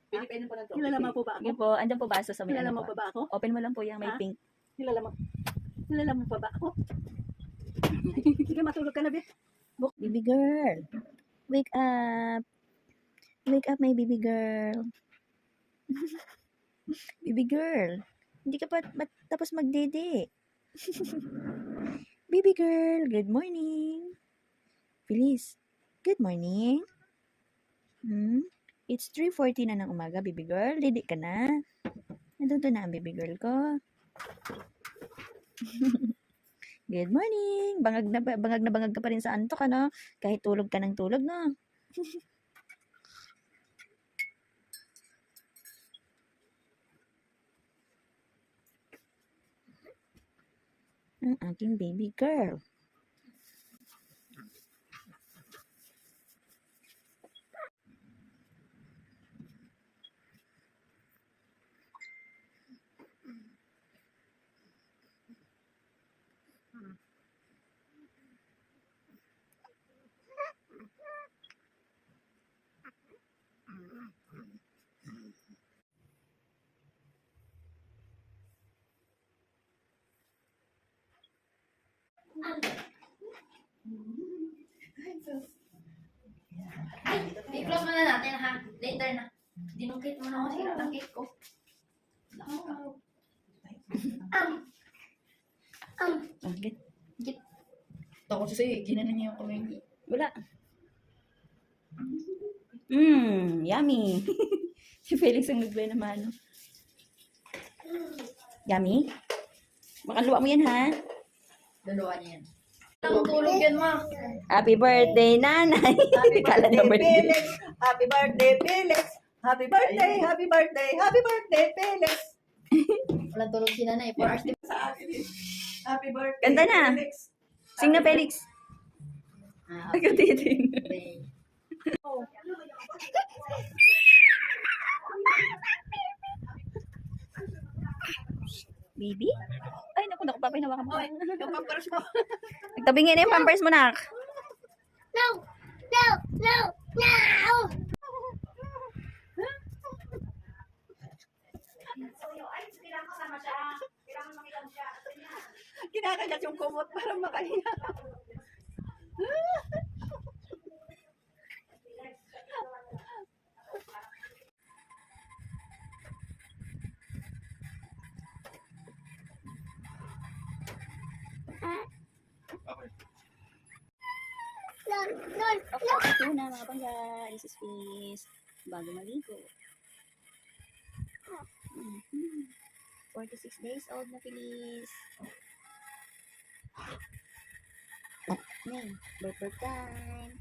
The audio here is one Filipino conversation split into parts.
Pinipinan po ng tubig. Kilala mo po ba Sige ako? po, andyan po baso sa may Kilala ano mo po. pa ba ako? Open mo lang po yung may Ha? pink. Kilala mo pa ba ako? Sige, matulog ka na, be. Baby girl, wake up. Wake up, my baby girl. Baby girl, hindi ka pa tapos magdede. Baby girl, good morning. Feliz, good morning. It's 3:40 na ng umaga, baby girl. Dede ka na. Nandun na ang baby girl ko. Good morning. Bangag na bangag ka pa rin sa antok, ano? Kahit tulog ka ng tulog, no? Ang aking baby girl. I-close muna natin ha. Later na. Dinungkit mo na ako sira ng cake ko. Okay. Takot siya ginanan niya yung kamay. Wala. Yummy. Si Felix ang nagbay naman. Yummy? Makaluwa mo yan, ha? Dalawa niya yan. Ang tulog yan, ma. Happy birthday, nanay. Kala na birthday. Felix! Happy birthday, Felix! Happy birthday, happy birthday, happy birthday, Felix! Walang tulog si nanay. 4 hours din. Sa akin eh. Happy birthday, Ganda na. Felix! Sing na, Felix. Ah, Nagkatitin. okay. Baby? Ay, naku, papahinawakan mo. Yung pamparas mo. Nagtabingin na yung pampers mo, nak. No! No! No! No! Kinakagat yung kumot para makahinga. Ito na, mga pangga. This is Fizz. Bago maligo. 46 days old na Feliz. Birthday time.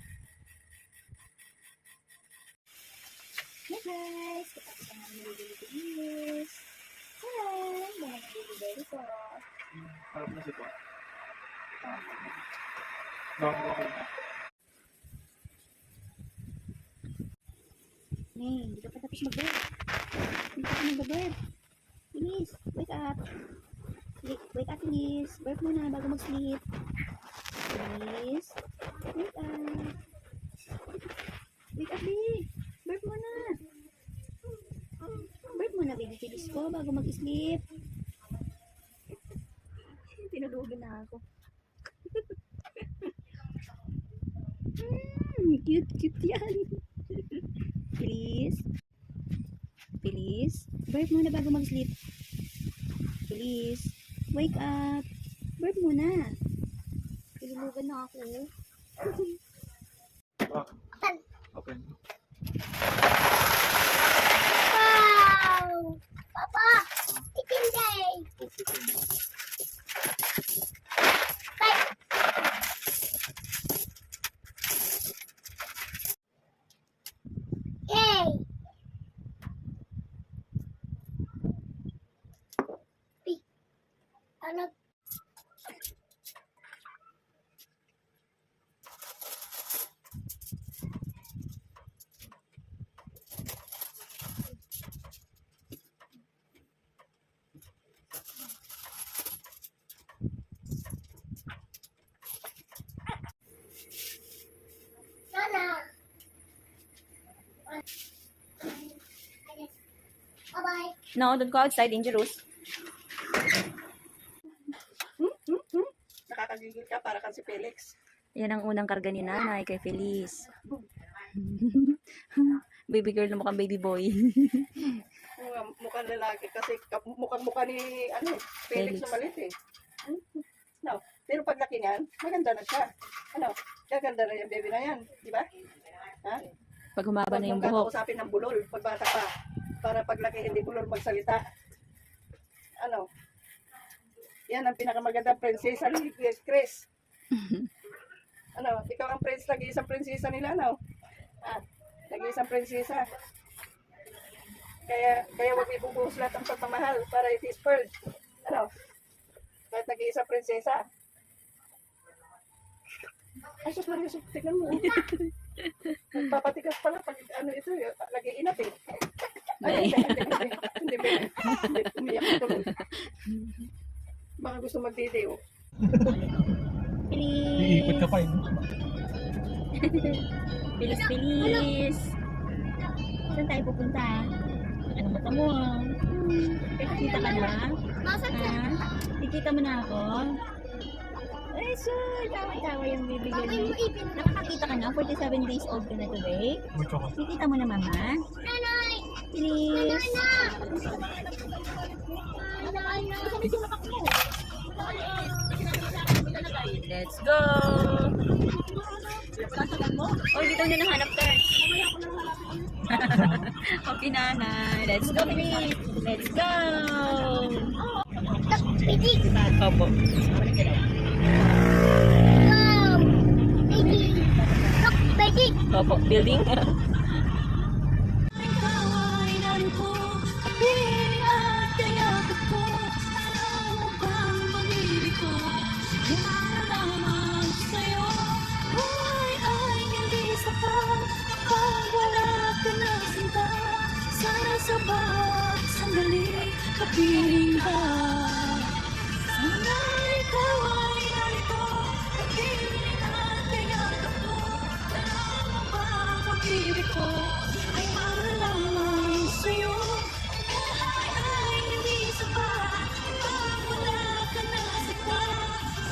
Hey guys! Kapag sa mga nilibili ko is hi! Mga nilibili ko. Harap na siya. No. Hindi ka pa tapos mag-bird. Hindi ka pa mag-bird. Feliz, wake up. Wake up, Feliz. Bird muna bago mag-sleep. Feliz, wake up. Wake up, baby. Bird muna. Bird muna, baby Feliz ko, bago mag-sleep. Tinulugan na ako. Cute yan. Feliz. Feliz. Bird muna bago mag-sleep. Feliz. Wake up. Bird muna. Tinulugan na ako. Open. Wow! Papa! Itinday! Yay! Ano? Nana! Bye-bye. No, don't go outside, dangerous. Nakakagigil ka para kang si Felix. Yan ang unang karga ni nanay kay Feliz. Baby girl na mukhang baby boy. Mukhang lalaki kasi mukhang-mukha ni Felix Felix. na malit eh. No. Pero paglaki niyan, maganda na siya. Gaganda na yung baby na yan, di ba? Ha? Pag humaba na yung Huwag buhok. kakausapin ng bulol pag bata pa. Para paglaki hindi bulol magsalita. Yan ang pinakamagandang prinsesa ni Chris. Ikaw ang prince, nag-iisang prinsesa nila, nag-iisang prinsesa. Kaya wag ibubuhos lahat ng pagmamahal para it is pearl. Kahit nag-iisang prinsesa. Ay, sus Maria, tignan mo. Nagpapatigas pala pag ito, lagi inat eh. Ay, hindi. Umiyak ko tuloy. Baka gusto magdidiw. Iikot ka pa eh. Bilis. Saan tayo pupunta? Ano mata mo? Kita ka na? Nasaan ka? Ikita mo na ako? Ay, sir. Tawa-tawa yung bibigyan mo. Nakakakita ka na? 47 days old ka na today? Wait ako. Ikita mo na, mama? Nanay! Please. Let's go! Oh, dito na nahanap ka. Okay, nanay. Let's go, Philip. Let's go! Pitik! Opo. Wow! Pitik! Look, pitik! Opo. Building. Sa bawat sandali, kapiling ka. Sana ikaw ay narito, kapiling at kayakap ko. Alam mo ba, pag-ibig ko ay para lamang sa'yo. Buhay ay hindi sapat, pag wala ka na sila.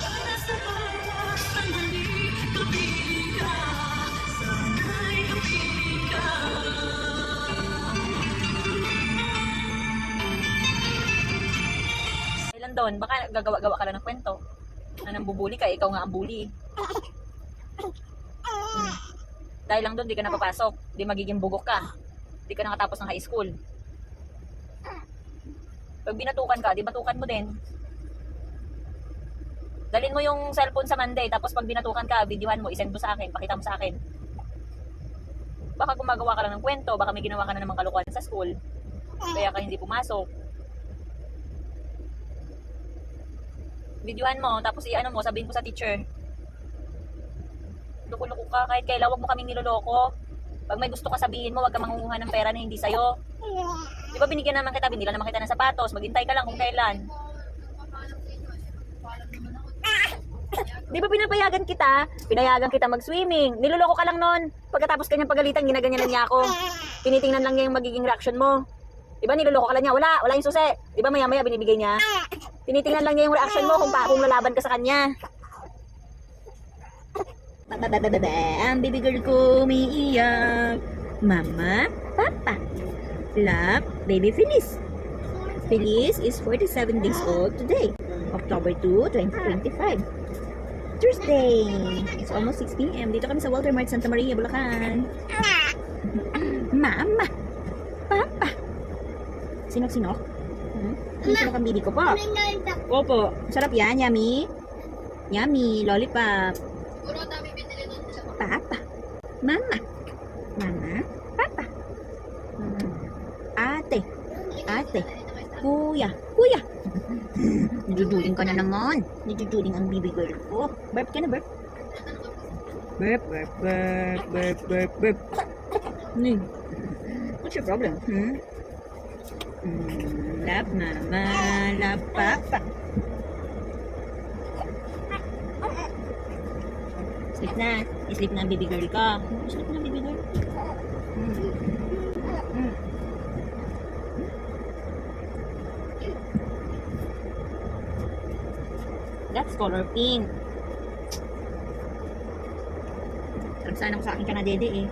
Sana sa bawat sandali, kapiling ka. Sana'y kapiling ka. Ilan doon? Baka gagawa-gawa ka lang ng kwento. Na nambubuli ka, ikaw nga ang bully. Dahil lang doon, di ka napapasok. Di magiging bugok ka. Di ka nakatapos ng high school. Pag binatukan ka, di batukan mo din. Dalhin mo yung cellphone sa Monday, tapos pag binatukan ka, videohan mo, isend mo sa akin, pakita mo sa akin. Baka gumagawa ka lang ng kwento, baka may ginawa ka na namang kalukuhan sa school. Kaya ka hindi pumasok. Videohan mo, tapos i-ano mo, sabihin mo sa teacher. Loko-loko ka, kahit kailan, wag mo kaming niloloko. Pag may gusto ka sabihin mo, wag ka mangunguha ng pera na hindi sa'yo. Di ba binigyan naman kita, binila naman kita ng sapatos, maghintay ka lang kung kailan. Di ba pinapayagan kita? Pinayagan kita mag-swimming. Niloloko ka lang nun. Pagkatapos kanyang pagalitan, ginaganyan niya ako. Tinitingnan lang niya yung magiging reaction mo. Di ba niloloko ka lang niya? Wala yung susi. Di ba maya-maya binibigay niya? Tinitingnan lang niya yung reaction mo kung lalaban ka sa kanya. Ang baby girl ko umiiyak. Mama, Papa, love, baby Feliz. Feliz is 47 days old today, October 2, 2025. Thursday. It's almost 6 p.m. Dito kami sa Walter Mart, Santa Maria, Bulacan. Mama, Papa. Sinok-sinok? Sinok ang bibi ko po. Opo. Sarap yan. Yummy. Yummy. Lollipop. Papa. Mama. Mama. Papa. Ate. Ate. Kuya. Kuya. Naduduling ka na naman. Naduduling ang bibi girl ko. Burp ka na, burp. Burp, burp, burp, burp, burp, burp. What's your problem? Love mama, love papa. Sleep na. Sleep na ang baby girl ko. Sleep na baby girl. color pink. Sana ko sa akin ka na, dede eh.